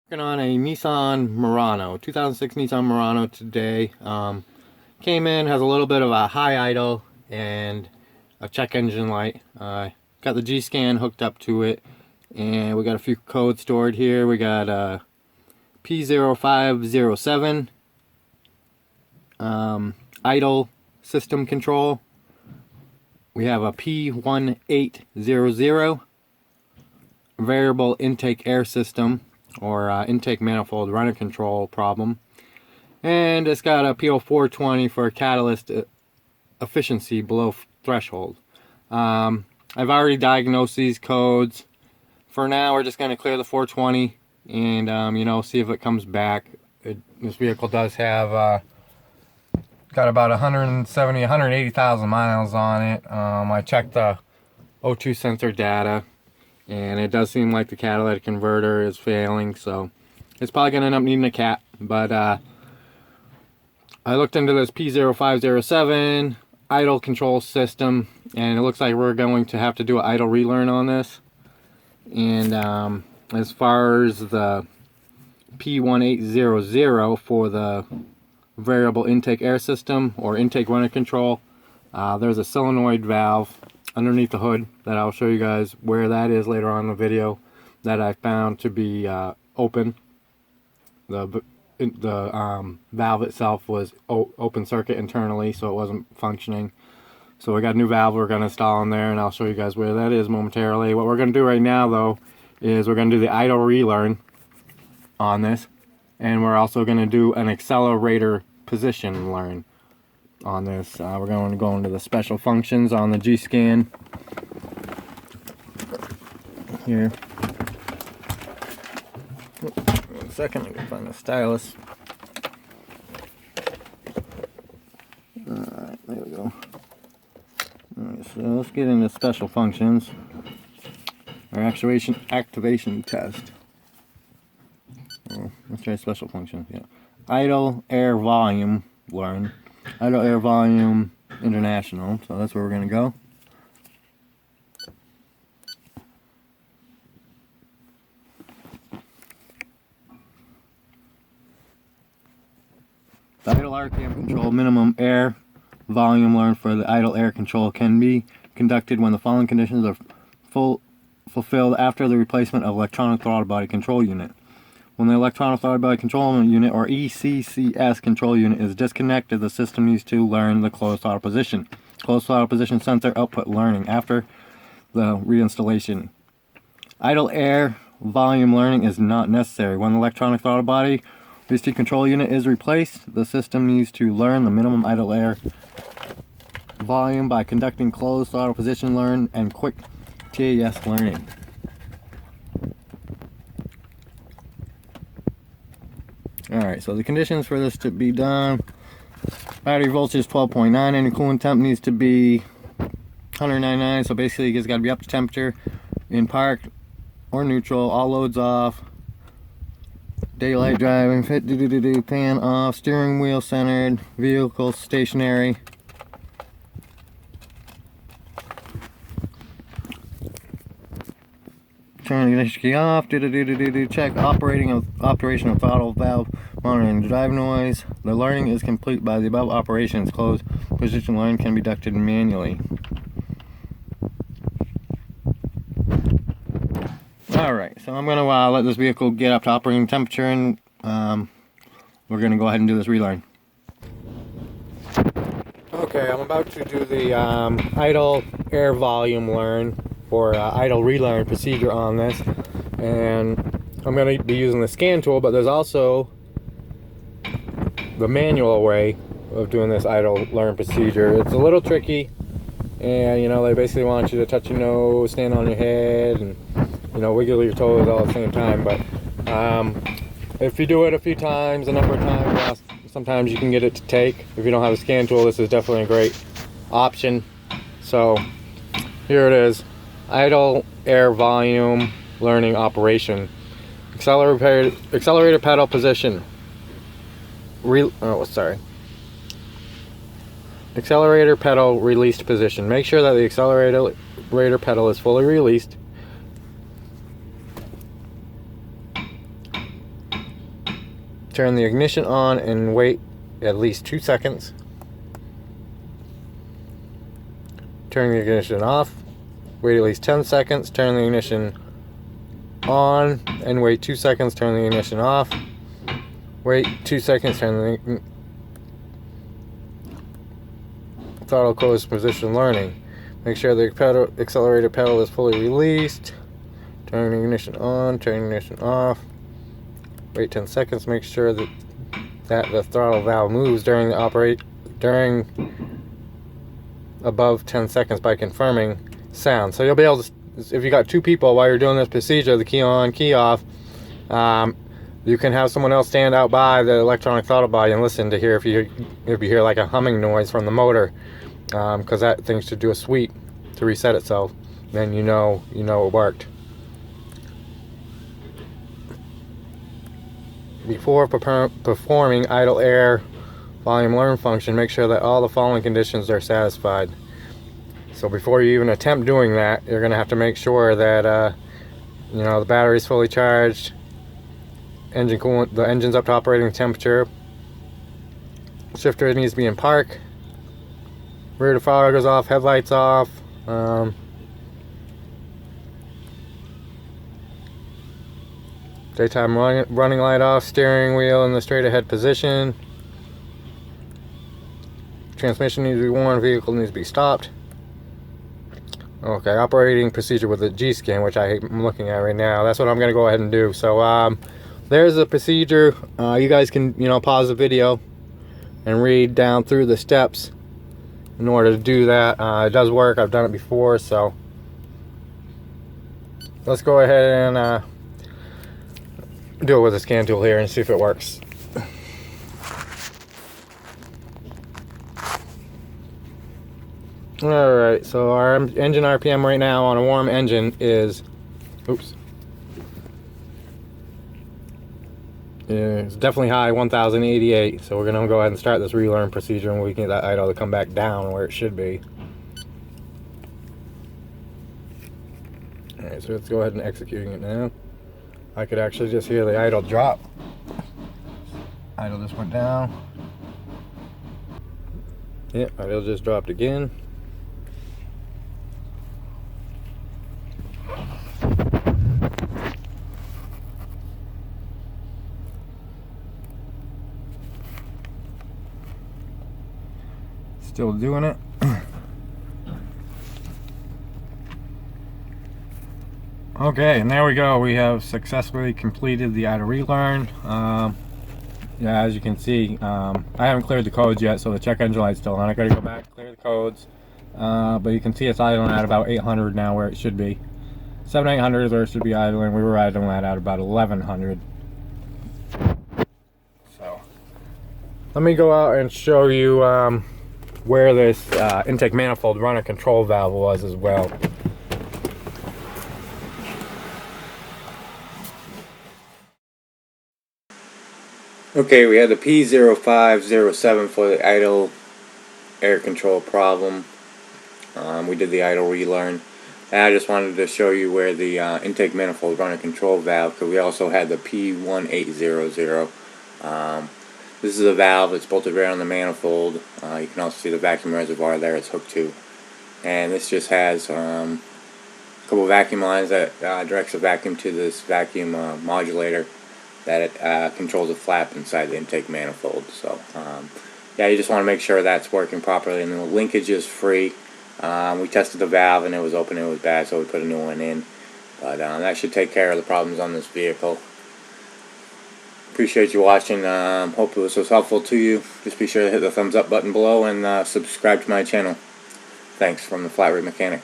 Working on a Nissan Murano, 2006 Nissan Murano today. Came in, has a little bit of a high idle and a check engine light. Got the G-scan hooked up to it, and we got a few codes stored here. We got P0507 idle system control. We have a P1800 variable intake air system, or intake manifold runner control problem, and it's got a P0420 for catalyst efficiency below threshold. I've already diagnosed these codes. For now, we're just going to clear the 420 and you know, see if it comes back. This vehicle does have got about 180,000 miles on it. I checked the O2 sensor data, and it does seem like the catalytic converter is failing, so it's probably going to end up needing a cat. But I looked into this P0507 idle control system, and it looks like we're going to have to do an idle relearn on this. And as far as the P1800 for the variable intake air system or intake runner control, there's a solenoid valve underneath the hood that I'll show you guys where that is later on in the video, that I found to be open. The valve itself was open circuit internally, so it wasn't functioning. So we got a new valve we're going to install in there, and I'll show you guys where that is momentarily. What we're going to do right now, though, is we're going to do the idle relearn on this, and we're also going to do an accelerator position learn on this. We're going to go into the special functions on the G-scan here. One second, I can find the stylus. Alright, there we go. Alright, so let's get into special functions. Our activation test. Let's try special functions. Yeah. Idle air volume learn. Idle air volume international. So that's where we're going to go. The idle RPM control minimum air volume learn for the idle air control can be conducted when the following conditions are fulfilled after the replacement of electronic throttle body control unit. When the electronic throttle body control unit, or ECCS control unit, is disconnected, the system needs to learn the closed throttle position. Closed throttle position sensor output learning after the reinstallation. Idle air volume learning is not necessary. When the electronic throttle body VST control unit is replaced, the system needs to learn the minimum idle air volume by conducting closed throttle position learn and quick TAS learning. Alright, so the conditions for this to be done: battery voltage is 12.9, and coolant temp needs to be 199, so basically it's got to be up to temperature, in park or neutral, all loads off, daylight driving, fit pan off, steering wheel centered, vehicle stationary. Turn the ignition key off. Check operation of throttle valve monitoring drive noise. The learning is complete by the above operations. Closed position learn can be conducted manually. Alright, so I'm going to let this vehicle get up to operating temperature, and we're going to go ahead and do this relearn. Okay, I'm about to do the idle air volume learn, or idle relearn procedure on this, and I'm going to be using the scan tool, but there's also the manual way of doing this idle learn procedure. It's a little tricky, and you know, they basically want you to touch your nose, stand on your head, and you know, wiggle your toes all at the same time. But if you do it a few times, a number of times, sometimes you can get it to take. If you don't have a scan tool, this is definitely a great option. So here it is: idle air volume learning operation. Accelerator pedal position. Accelerator pedal released position. Make sure that the accelerator pedal is fully released. Turn the ignition on and wait at least 2 seconds. Turn the ignition off, wait at least 10 seconds, turn the ignition on and wait 2 seconds, turn the ignition off, wait 2 seconds, turn the throttle close position learning. Make sure the accelerator pedal is fully released. Turn the ignition on, turn the ignition off, wait 10 seconds, make sure that the throttle valve moves during above 10 seconds by confirming sound. So you'll be able to, if you got two people while you're doing this procedure, the key on, key off, you can have someone else stand out by the electronic throttle body and listen to hear if you hear like a humming noise from the motor, because that thing should do a sweep to reset itself. Then you know it worked. Before performing idle air volume learn function, make sure that all the following conditions are satisfied. So before you even attempt doing that, you're going to have to make sure that the battery is fully charged, engine coolant, the engine's up to operating temperature, shifter needs to be in park, rear defogger's off, headlights off, daytime running light off, steering wheel in the straight ahead position, transmission needs to be warned, vehicle needs to be stopped. Okay, operating procedure with the G-scan, which I'm looking at right now. That's what I'm going to go ahead and do. So there's the procedure. You guys can pause the video and read down through the steps in order to do that. It does work. I've done it before. So let's go ahead and do it with the scan tool here and see if it works. Alright, so our engine RPM right now on a warm engine is, it's definitely high, 1088. So we're going to go ahead and start this relearn procedure, and we can get that idle to come back down where it should be. Alright, so let's go ahead and executing it now. I could actually just hear the idle drop. Idle just went down. Yep, idle just dropped again. Still doing it. Okay, and there we go. We have successfully completed the idle relearn. Yeah, as you can see, I haven't cleared the codes yet, so the check engine light's still on. I gotta go back, clear the codes. But you can see it's idling at about 800 now, where it should be. 700-800 is where it should be idling. We were idling at about 1100. So let me go out and show you where this intake manifold runner control valve was as well. Okay, we had the P0507 for the idle air control problem. We did the idle relearn. And I just wanted to show you where the intake manifold runner control valve, because we also had the P1800. This is a valve that's bolted right on the manifold. You can also see the vacuum reservoir there it's hooked to. And this just has a couple vacuum lines that directs the vacuum to this vacuum modulator that controls the flap inside the intake manifold. So yeah, you just want to make sure that's working properly, and the linkage is free. We tested the valve and it was open and it was bad, so we put a new one in. But that should take care of the problems on this vehicle. Appreciate you watching. Hope this was helpful to you. Just be sure to hit the thumbs up button below and subscribe to my channel. Thanks from the Flat Rate Mechanic.